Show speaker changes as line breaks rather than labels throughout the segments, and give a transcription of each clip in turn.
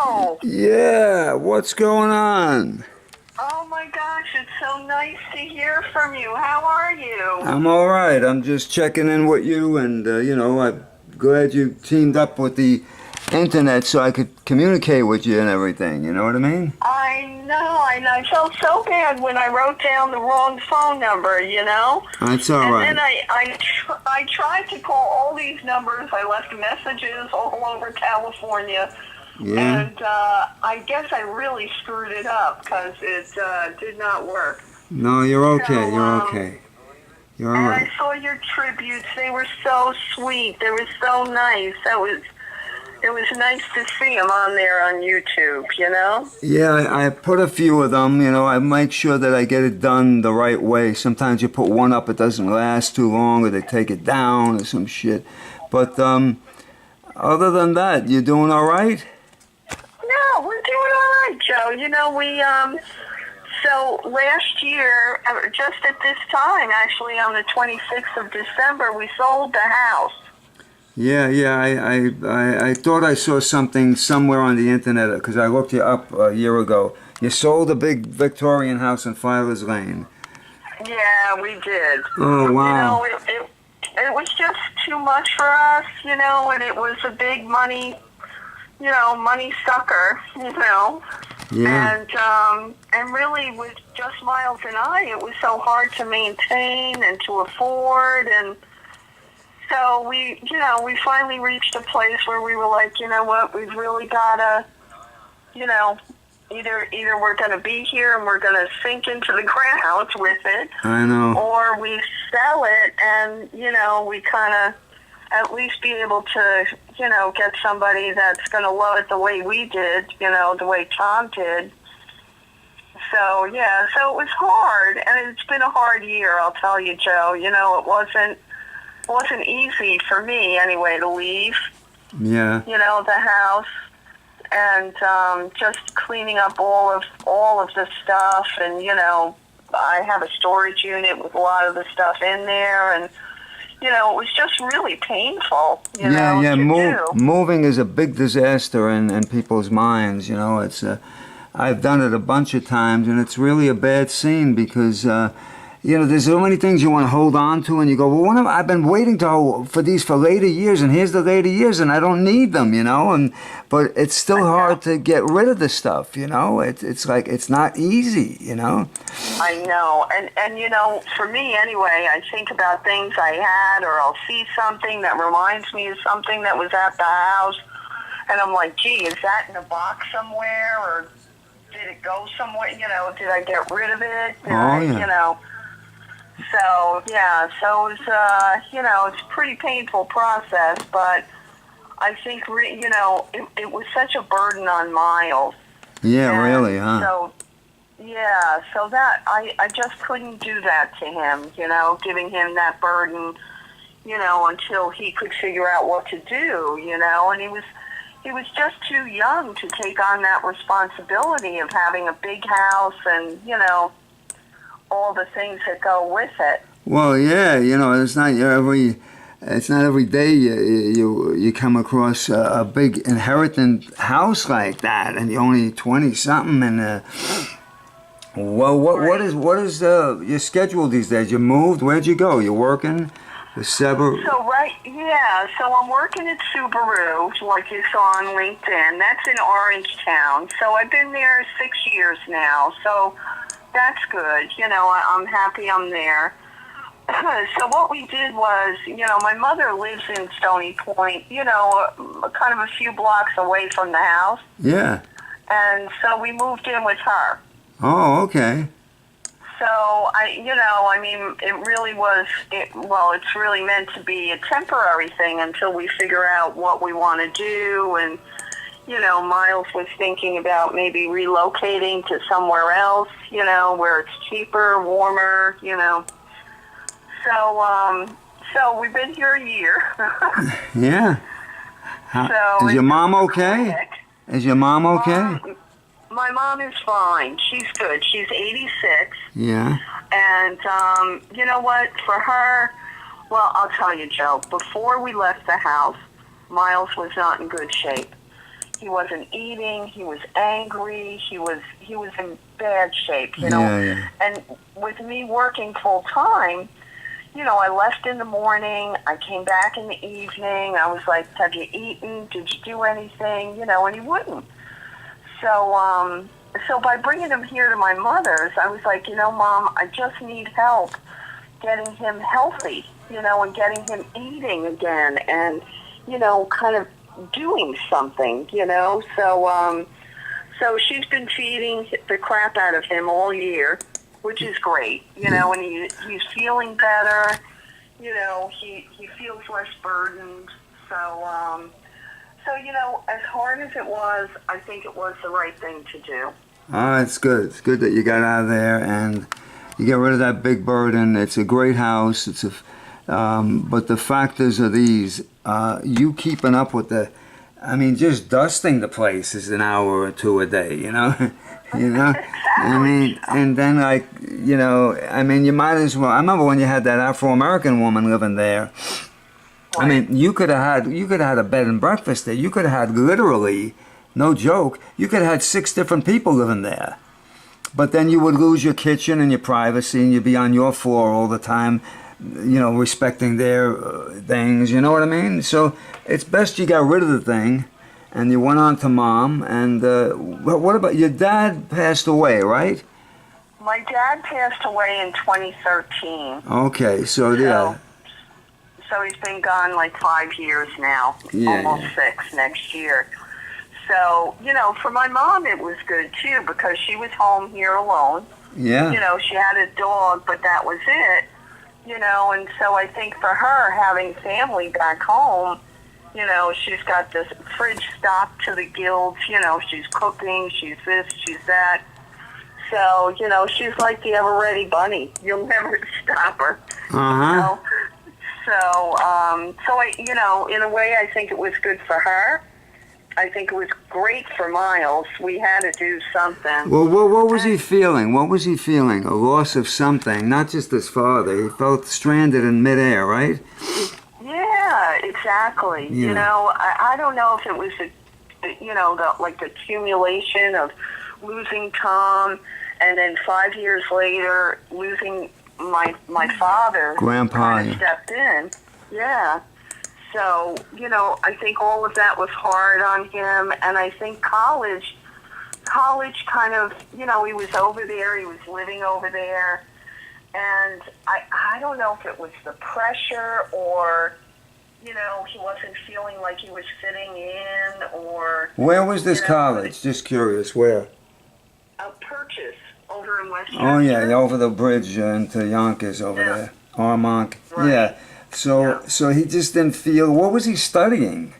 Joe.
Yeah, what's going on?
Oh my gosh, it's so nice to hear from you. How are you?
I'm all right. I'm just checking in with you, and I'm glad you teamed up with the internet so I could communicate with you and everything. You know what I mean?
I know, and I felt so bad when I wrote down the wrong phone number, you know?
That's all
And
right.
then I tried to call all these numbers. I left messages all over California.
Yeah.
And I guess I really screwed it up because it did not work.
No, you're okay.
So,
You're okay. You're all
and
right.
I saw your tributes. They were so sweet. They were so nice. It was nice to see them on there on YouTube, you know?
Yeah, I put a few of them. I make sure that I get it done the right way. Sometimes you put one up, it doesn't last too long, or they take it down or some shit. But other than that, you doing all right?
No, we're doing all right, Joe. You know, so last year, just at this time, actually on the 26th of December, we sold the house.
Yeah. I thought I saw something somewhere on the internet because I looked you up a year ago. You sold a big Victorian house in Filer's Lane.
Yeah, we did.
Oh, wow.
You know, it was just too much for us, you know, and it was a big money sucker, you know.
Yeah.
And really with just Miles and I, it was so hard to maintain and to afford, and so we finally reached a place where we were like, you know what, we've really gotta, you know, either we're gonna be here and we're gonna sink into the ground with it,
I know.
or we sell it and, you know, we kind of at least be able to, you know, get somebody that's going to love it the way we did, you know, the way Tom did. So, yeah, so it was hard, and it's been a hard year, I'll tell you, Joe. You know, it wasn't easy for me, anyway, to leave,
Yeah.
you know, the house, and just cleaning up all of the stuff, and, you know, I have a storage unit with a lot of the stuff in there, and you know, it was just really painful, you know, to do.
Moving is a big disaster in people's minds. You know, I've done it a bunch of times, and it's really a bad scene because there's so many things you want to hold on to, and you go, well, I've been waiting for these for later years, and here's the later years, and I don't need them, you know, but it's still hard to get rid of the stuff, you know. It's like it's not easy, you know.
I know, and you know, for me anyway, I think about things I had, or I'll see something that reminds me of something that was at the house, and I'm like, gee, is that in a box somewhere, or did it go somewhere? You know, did I get rid of it?
Yeah.
You know. So, yeah, so it was, you know, it's a pretty painful process, but I think, you know, it was such a burden on Miles.
Yeah,
and
really, huh?
So, yeah, so that, I just couldn't do that to him, you know, giving him that burden, you know, until he could figure out what to do, you know, and he was just too young to take on that responsibility of having a big house and, you know, all the things that go with it.
Well, yeah, you know, it's not every day you come across a big inheritant house like that, and you're only 20 something. And well, what is your schedule these days? You moved? Where'd you go? You're working? The Subaru.
So I'm working at Subaru, like you saw on LinkedIn. That's in Orangetown. So I've been there 6 years now. So that's good. You know, I'm happy I'm there. So what we did was, you know, my mother lives in Stony Point, you know, kind of a few blocks away from the house.
Yeah.
And so we moved in with her.
Oh, okay.
So, it really was, it's really meant to be a temporary thing until we figure out what we want to do. And, you know, Miles was thinking about maybe relocating to somewhere else, you know, where it's cheaper, warmer, you know. So we've been here a year.
Yeah. Is your mom okay? Is your mom okay?
My mom is fine. She's good. She's 86.
Yeah.
And you know what? For her, well, I'll tell you, Joe, before we left the house, Miles was not in good shape. He wasn't eating. He was angry. He was in bad shape, you know.
Yeah, yeah.
And with me working full time, you know, I left in the morning. I came back in the evening. I was like, "Have you eaten? Did you do anything?" You know, and he wouldn't. So by bringing him here to my mother's, I was like, you know, Mom, I just need help getting him healthy, you know, and getting him eating again, and you know, kind of doing something, you know. So she's been feeding the crap out of him all year, which is great, you know, and he's feeling better, you know, he feels less burdened. So, you know, as hard as it was, I think it was the right thing to do.
It's good. It's good that you got out of there and you get rid of that big burden. It's a great house. But the factors are these. You keeping up with just dusting the place is an hour or two a day, you know? You know?
Exactly.
And then you might as well. I remember when you had that Afro-American woman living there.
Right.
You could have had a bed and breakfast there. You could have had literally, no joke, you could have had 6 different people living there. But then you would lose your kitchen and your privacy, and you'd be on your floor all the time, you know, respecting their things, you know what I mean? So it's best you got rid of the thing, and you went on to Mom. And what about your dad? Passed away, right?
My dad passed away in 2013.
Okay, so yeah.
So he's been gone like 5 years now, almost 6 next year. So, you know, for my mom it was good too, because she was home here alone.
Yeah.
You know, she had a dog, but that was it. You know, and so I think for her, having family back home, you know, she's got this fridge stocked to the gills, you know, she's cooking, she's this, she's that. So, you know, she's like the ever-ready bunny. You'll never stop her.
Uh-huh.
You know? So I, you know, in a way, I think it was good for her. I think it was great for Miles. We had to do something.
Well, what was he feeling? What was he feeling? A loss of something, not just his father. He felt stranded in midair, right?
Yeah, exactly.
Yeah.
You know, I don't know if it was, the accumulation of losing Tom, and then 5 years later losing my father.
Grandpa.
Kind of stepped in. Yeah. So, you know, I think all of that was hard on him, and I think college kind of, you know, he was over there, he was living over there, and I don't know if it was the pressure or, you know, he wasn't feeling like he was fitting in, or...
Where was this college? Just curious, where?
Purchase over in Westchester.
Oh, yeah, over the bridge into Yonkers over there. Armonk.
Right.
Yeah. So he just didn't feel. What was he studying?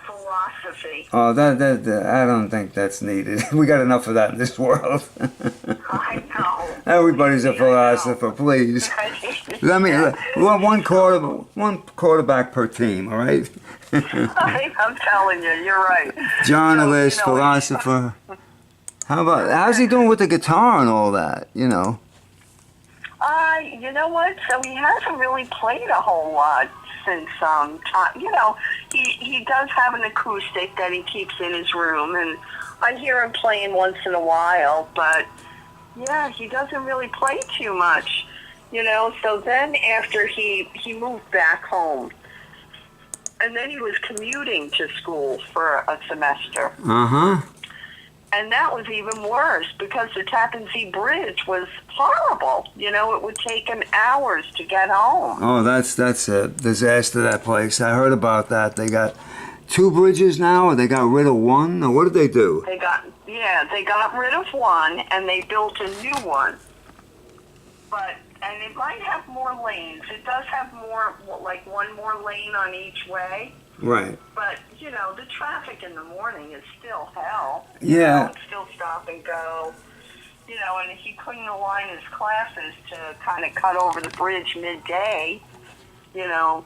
Philosophy.
Oh, that I don't think that's needed. We got enough of that in this world.
I know.
Everybody's a philosopher, please. Let me one quarterback per team, all right?
I'm telling you, you're right.
Journalist,
So, you know,
philosopher. How's he doing with the guitar and all that? You know.
You know what? So he hasn't really played a whole lot since time. You know, he does have an acoustic that he keeps in his room, and I hear him playing once in a while. But yeah, he doesn't really play too much. You know. So then after he moved back home, and then he was commuting to school for a semester.
Uh-huh.
And that was even worse, because the Tappan Zee Bridge was horrible. You know, it would take him hours to get home.
Oh, that's a disaster, that place. I heard about that. They got 2 bridges now, or they got rid of one, or what did they do?
They got rid of one, and they built a new one. And it might have more lanes. It does have more, like one more lane on each way.
Right.
But, you know, the traffic in the morning is still hell.
Yeah.
You know, it's still stop and go. You know, and he couldn't align his classes to kind of cut over the bridge midday. You know,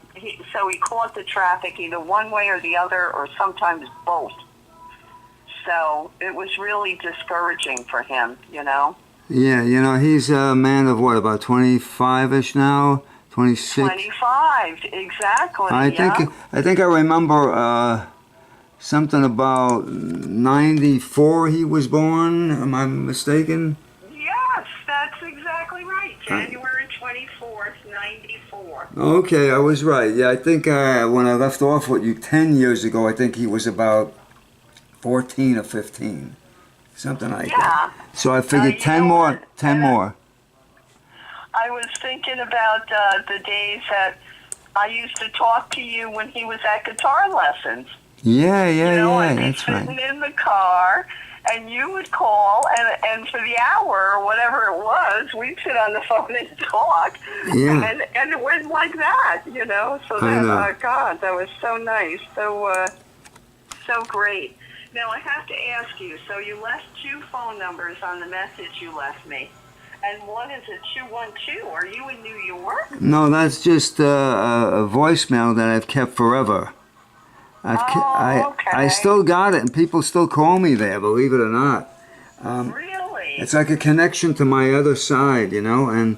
so he caught the traffic either one way or the other, or sometimes both. So it was really discouraging for him, you know.
Yeah, you know, he's a man of what, about 25-ish now? 26?
25, exactly.
I think I remember something about 94 he was born. Am I mistaken?
Yes, that's exactly right. January 24th, 94.
Okay, I was right. Yeah, I think when I left off with you 10 years ago, I think he was about 14 or 15. Something like that. So I figured 10 more,
what?
10 more.
I was thinking about the days that I used to talk to you when he was at guitar lessons.
Yeah,
I'd be
that's
sitting
right.
in the car, and you would call, and for the hour or whatever it was, we'd sit on the phone and talk.
Yeah.
And it went like that, So
I know.
that, God, that was so nice, so great. Now I have to ask you. So you left 2 phone numbers on the message you left me, and one is a 212. Are you in New York?
No, that's just a voicemail that I've kept forever.
Okay.
I still got it, and people still call me there, believe it or not.
Really?
It's like a connection to my other side, and a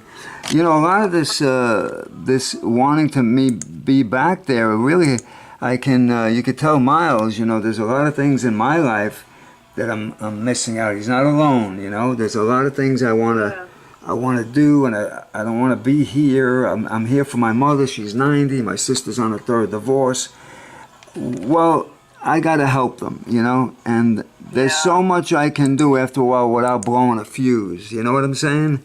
lot of this wanting to me be back there, really, you could tell Miles, there's a lot of things in my life that I'm missing out. He's not alone, there's a lot of things I want to do, and I don't want to be here. I'm here for my mother. She's 90. My sister's on her 3rd divorce. Well, I got to help them, and there's so much I can do after a while without blowing a fuse. You know what I'm saying?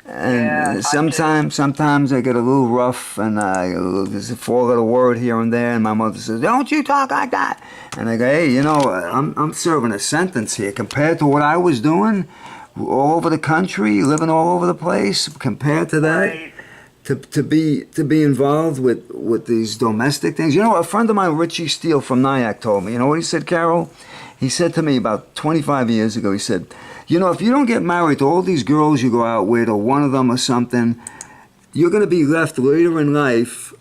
And sometimes I get a little rough, and there's a 4-letter word here and there, and my mother says, "Don't you talk like that?" And I go, "Hey, I'm serving a sentence here compared to what I was doing all over the country, living all over the place. Compared to that."
Right.
To be involved with these domestic things. A friend of mine, Richie Steele from Nyack, told me. You know what he said, Carol? He said to me about 25 years ago, he said, if you don't get married to all these girls you go out with, or one of them or something, you're going to be left later in life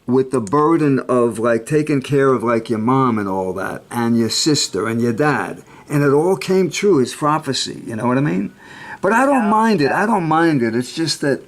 with the burden of like taking care of like your mom and all that, and your sister and your dad. And it all came true, his prophecy, you know what I mean? But I don't mind it. I don't mind it. It's just that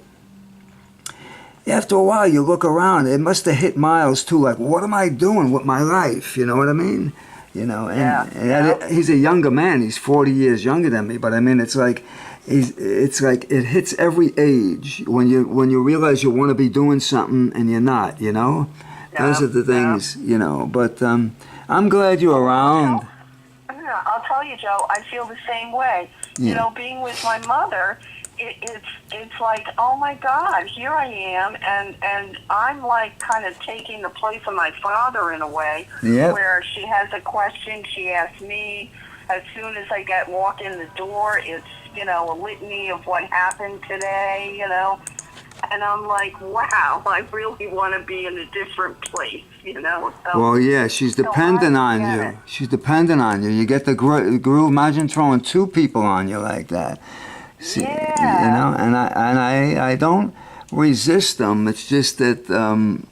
after a while, you look around. It must have hit Miles too. Like, what am I doing with my life? You know what I mean? And he's a younger man. He's 40 years younger than me. But I mean, it's like it hits every age when you realize you want to be doing something and you're not. Those are the things. But I'm glad you're around.
I'll tell you, Joe. I feel the same way.
Yeah.
Being with my mother. It's like, oh my God, here I am, and I'm like kind of taking the place of my father in a way, where she has a question, she asks me. As soon as I walk in the door, it's a litany of what happened today, and I'm like, wow, I really want to be in a different place, So,
well, yeah, she's dependent on you. She's dependent on you. You get the groove. Imagine throwing 2 people on you like that. See, and I don't resist them. It's just that I'm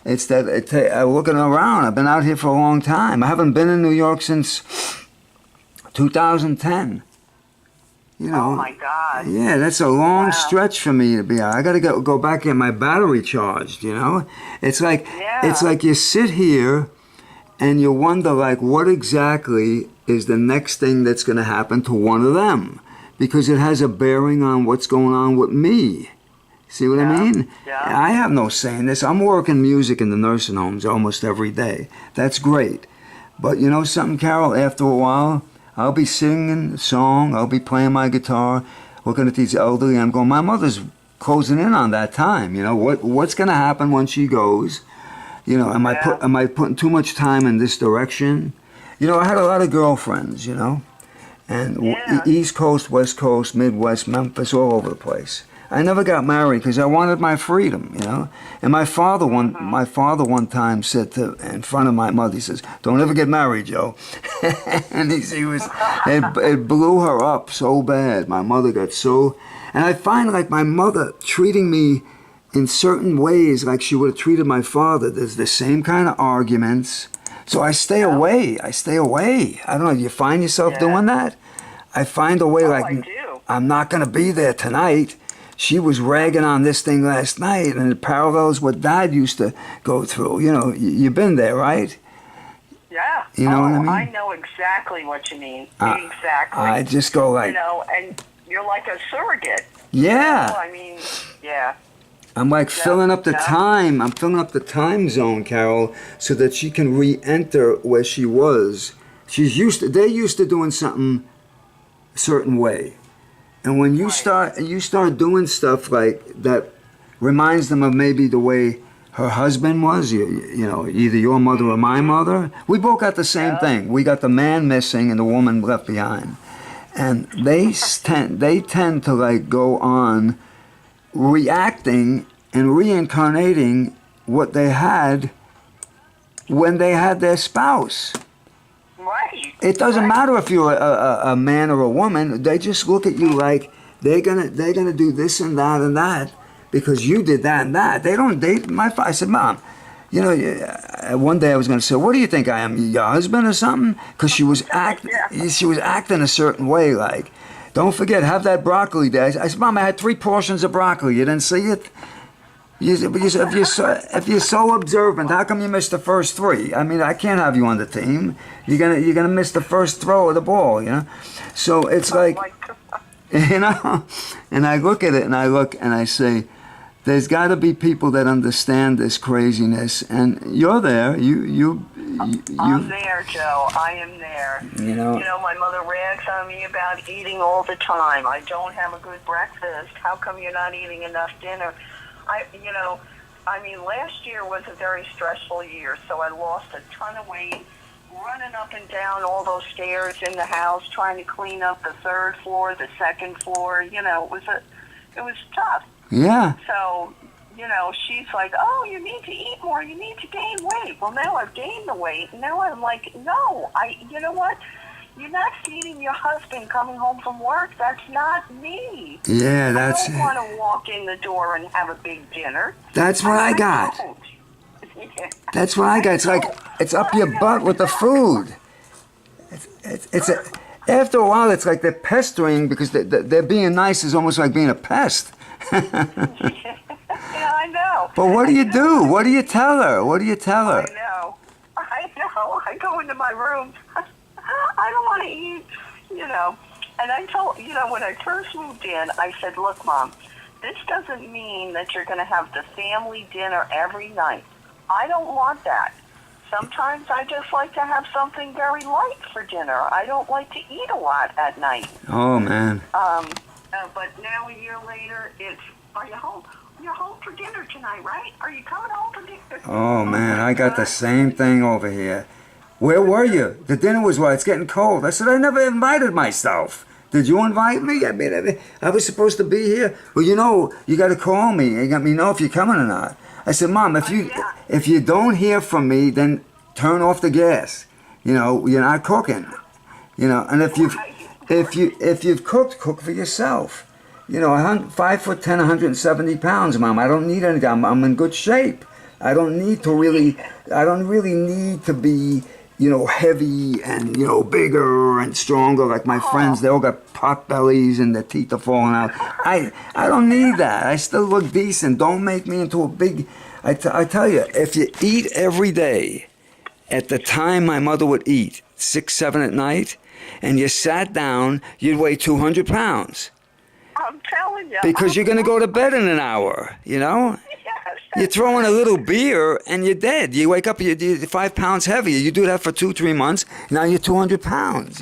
looking around. I've been out here for a long time. I haven't been in New York since 2010.
Oh my God.
Yeah, that's a long stretch for me to be out. I got to go back and get my battery charged. It's like you sit here and you wonder like what exactly is the next thing that's going to happen to one of them. Because it has a bearing on what's going on with me. See what I mean?
Yeah.
I have no say in this. I'm working music in the nursing homes almost every day. That's great. But you know something, Carol? After a while, I'll be singing a song. I'll be playing my guitar, looking at these elderly. I'm going, my mother's closing in on that time. What's going to happen when she goes? Am I putting too much time in this direction? I had a lot of girlfriends, And East Coast, West Coast, Midwest, Memphis, all over the place. I never got married because I wanted my freedom, And my father one time said in front of my mother, he says, "Don't ever get married, Joe." And it blew her up so bad. My mother got so, and I find like my mother treating me in certain ways like she would have treated my father. There's the same kind of arguments. So I stay away. I don't know. You find yourself doing that? I find a way
I do.
I'm not going to be there tonight. She was ragging on this thing last night, and it parallels what Dad used to go through. You've been there, right?
Yeah.
You know what I mean?
I know exactly what you mean. Exactly.
I just go like,
you know, and you're like a surrogate.
yeah.
You know? I mean, yeah.
I'm like filling up the time. I'm filling up the time zone, Carole, so that she can re-enter where she was. They're used to doing something a certain way. And when you start doing stuff like that reminds them of maybe the way her husband was, you know, either your mother or my mother. We both got the same thing. We got the man missing and the woman left behind. And they tend to like go on reacting and reincarnating what they had when they had their spouse.
Right.
It doesn't matter if you're a man or a woman. They just look at you like they're gonna do this and that because you did that and that. I said, Mom, you know, one day I was gonna say, what do you think I am, your husband or something? Because she was acting a certain way, like, don't forget, have that broccoli there. I said, Mom, I had 3 portions of broccoli. You didn't see it? If you're so observant, how come you missed the first 3? I mean, I can't have you on the team. You're gonna miss the first throw of the ball, you know. So it's like, you know. And I look at it and I say, there's got to be people that understand this craziness, and you're there.
I'm there, Joe. I am there.
You know,
my mother rags on me about eating all the time. I don't have a good breakfast. How come you're not eating enough dinner? Last year was a very stressful year, so I lost a ton of weight, running up and down all those stairs in the house, trying to clean up the 3rd floor, the 2nd floor. You know, it was tough.
Yeah.
So, she's like, oh, you need to eat more. You need to gain weight. Well, now I've gained the weight. Now I'm like, no, you know what? You're not feeding your husband coming home from work. That's not me.
Yeah,
I don't want to walk in the door and have a big dinner.
That's what I got.
Yeah.
That's what I got. It's like, it's up your butt with the food. After a while, it's like they're pestering because they're being nice is almost like being a pest.
Yeah, I know.
But what do you do? What do you tell her?
I know. I go into my room. I don't want to eat, And I told, when I first moved in, I said, look, Mom, this doesn't mean that you're going to have the family dinner every night. I don't want that. Sometimes I just like to have something very light for dinner. I don't like to eat a lot at night.
Oh, man.
But now a year later, are you home? You're home for dinner tonight, right? Are you coming home for dinner?
Oh, man, I got the same thing over here. Where were you? The dinner was it's getting cold. I said, I never invited myself. Did you invite me? I was supposed to be here. Well, you got to call me and let me know if you're coming or not. I said, Mom, if you don't hear from me, then turn off the gas. You're not cooking. And if you've cooked, cook for yourself. 5'10", 170 pounds, Mom. I don't need anything. I'm in good shape. I don't really need to be, heavy and, bigger and stronger like my friends. They all got pot bellies and their teeth are falling out. I don't need that. I still look decent. Don't make me into a big... I tell you, if you eat every day at the time my mother would eat, 6, 7 at night, and you sat down, you'd weigh 200 pounds.
I'm telling you.
Because you're going to go to bed in an hour, Yes. You throw in a little beer and you're dead. You wake up, you're 5 pounds heavier. You do that for 2-3 months. Now you're 200 pounds,